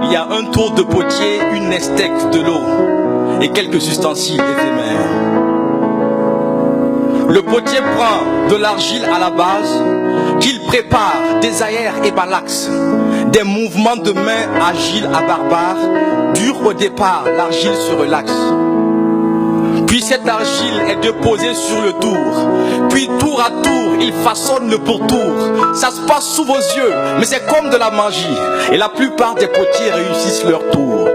il y a un tour de potier, une estèque, de l'eau et quelques ustensiles éphémères. Le potier prend de l'argile à la base, qu'il prépare, désaère et malaxe. Des mouvements de main agiles à barbare, dur au départ, l'argile se relaxe. Puis cette argile est déposée sur le tour. Puis tour à tour, il façonne le pourtour. Ça se passe sous vos yeux, mais c'est comme de la magie. Et la plupart des potiers réussissent leur tour.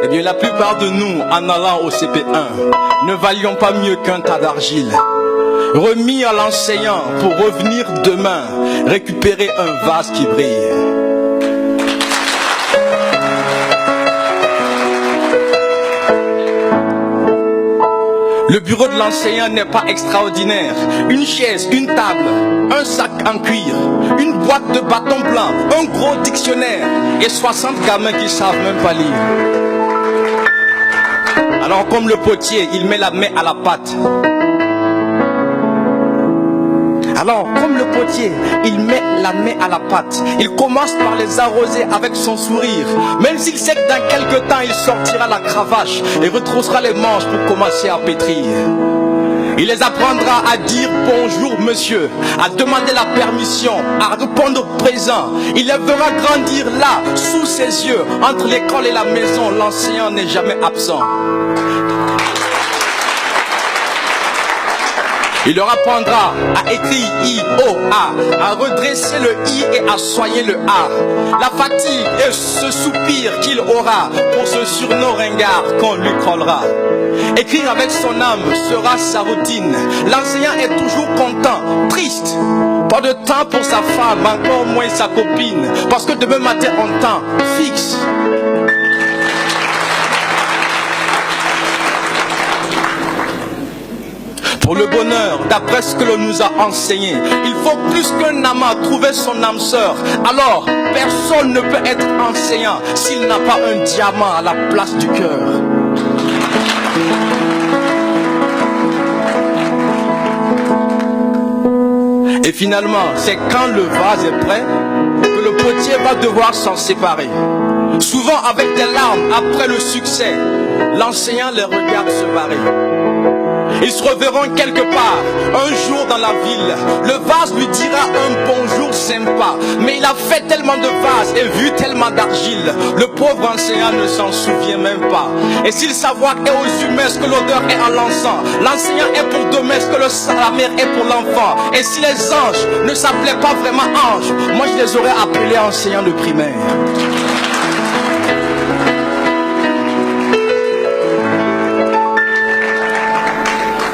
Eh bien, la plupart de nous, en allant au CP1, ne valions pas mieux qu'un tas d'argile. Remis à l'enseignant pour revenir demain, récupérer un vase qui brille. Le bureau de l'enseignant n'est pas extraordinaire. Une chaise, une table, un sac en cuir, une boîte de bâtons blancs, un gros dictionnaire et 60 gamins qui savent même pas lire. Alors comme le potier, il met la main à la pâte. Alors, comme le potier, il met la main à la pâte. Il commence par les arroser avec son sourire. Même s'il sait que dans quelque temps, il sortira la cravache et retroussera les manches pour commencer à pétrir. Il les apprendra à dire bonjour monsieur, à demander la permission, à répondre présent. Il les verra grandir là, sous ses yeux. Entre l'école et la maison, l'enseignant n'est jamais absent. Il leur apprendra à écrire I-O-A, à redresser le I et à soigner le A. La fatigue et ce soupir qu'il aura pour ce surnom ringard qu'on lui collera. Écrire avec son âme sera sa routine. L'enseignant est toujours content, triste. Pas de temps pour sa femme, encore moins sa copine. Parce que demain matin on temps fixe. Pour le bonheur, d'après ce que l'on nous a enseigné, il faut plus qu'un amas trouver son âme sœur. Alors, personne ne peut être enseignant s'il n'a pas un diamant à la place du cœur. Et finalement, c'est quand le vase est prêt que le potier va devoir s'en séparer. Souvent avec des larmes après le succès, l'enseignant les regarde se barrer. Ils se reverront quelque part, un jour dans la ville. Le vase lui dira un bonjour sympa. Mais il a fait tellement de vases et vu tellement d'argile. Le pauvre enseignant ne s'en souvient même pas. Et si le savoir est aux humains ce que l'odeur est en l'encens, l'enseignant est pour demain ce que la mère est pour l'enfant. Et si les anges ne s'appelaient pas vraiment anges, moi je les aurais appelés enseignants de primaire.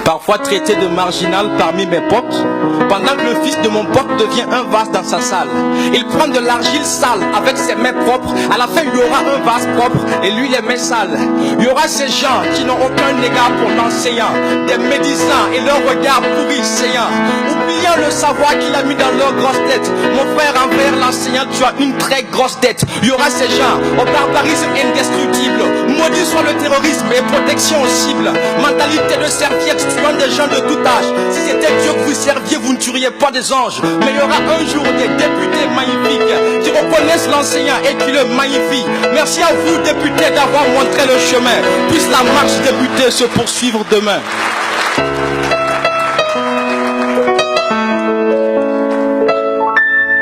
Parfois traité de marginal parmi mes potes, pendant que le fils de mon pote devient un vase dans sa salle. Il prend de l'argile sale avec ses mains propres. À la fin, il y aura un vase propre et lui les mains sales. Il y aura ces gens qui n'ont aucun égard pour l'enseignant, des médisants et leur regard pourri saillant, oubliant le savoir qu'il a mis dans leur grosse tête. Mon frère, envers l'enseignant, tu as une très grosse tête. Il y aura ces gens au barbarisme indestructible. Maudit soit le terrorisme et protection aux cibles. Mentalité de serviette tuant des gens de tout âge. Si c'était Dieu que vous serviez, vous ne tueriez pas des anges. Mais il y aura un jour des députés magnifiques qui reconnaissent l'enseignant et qui le magnifient. Merci à vous députés d'avoir montré le chemin. Puisse la marche débutée se poursuivre demain.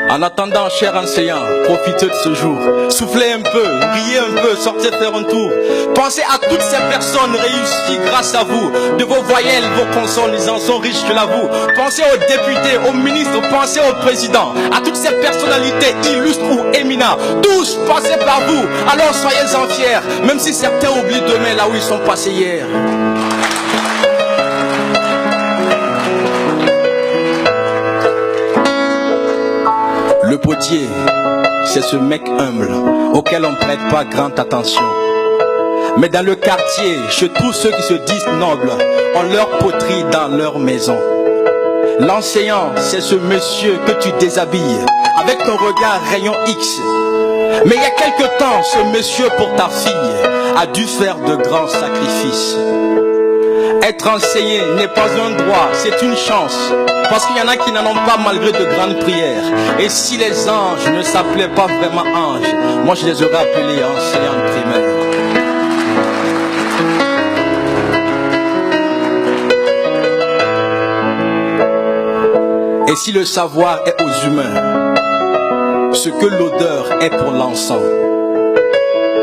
En attendant, cher enseignant, profitez de ce jour. Soufflez un peu, riez un peu, sortez faire un tour. Pensez à toutes ces personnes réussies grâce à vous. De vos voyelles, vos consonnes, ils en sont riches, je l'avoue. Pensez aux députés, aux ministres, pensez aux présidents, à toutes ces personnalités illustres ou éminents. Tous passez par vous, alors soyez-en fiers, même si certains oublient demain là où ils sont passés hier. Le potier, c'est ce mec humble auquel on ne prête pas grande attention. Mais dans le quartier, chez tous ceux qui se disent nobles, on leur poterie dans leur maison. L'enseignant, c'est ce monsieur que tu déshabilles avec ton regard rayon X. Mais il y a quelque temps, ce monsieur pour ta fille a dû faire de grands sacrifices. Être enseigné n'est pas un droit, c'est une chance. Parce qu'il y en a qui n'en ont pas malgré de grandes prières. Et si les anges ne s'appelaient pas vraiment anges, moi je les aurais appelés enseignants primaires. Et si le savoir est aux humains ce que l'odeur est pour l'encens,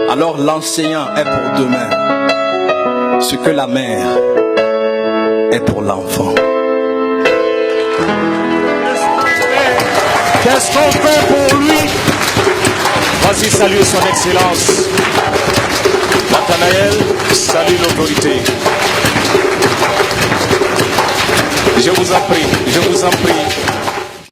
alors l'enseignant est pour demain ce que la mère est pour l'enfant. Qu'est-ce qu'on fait pour lui? Vas-y, salue son excellence. Nathanaël, salue l'autorité. Je vous en prie, je vous en prie.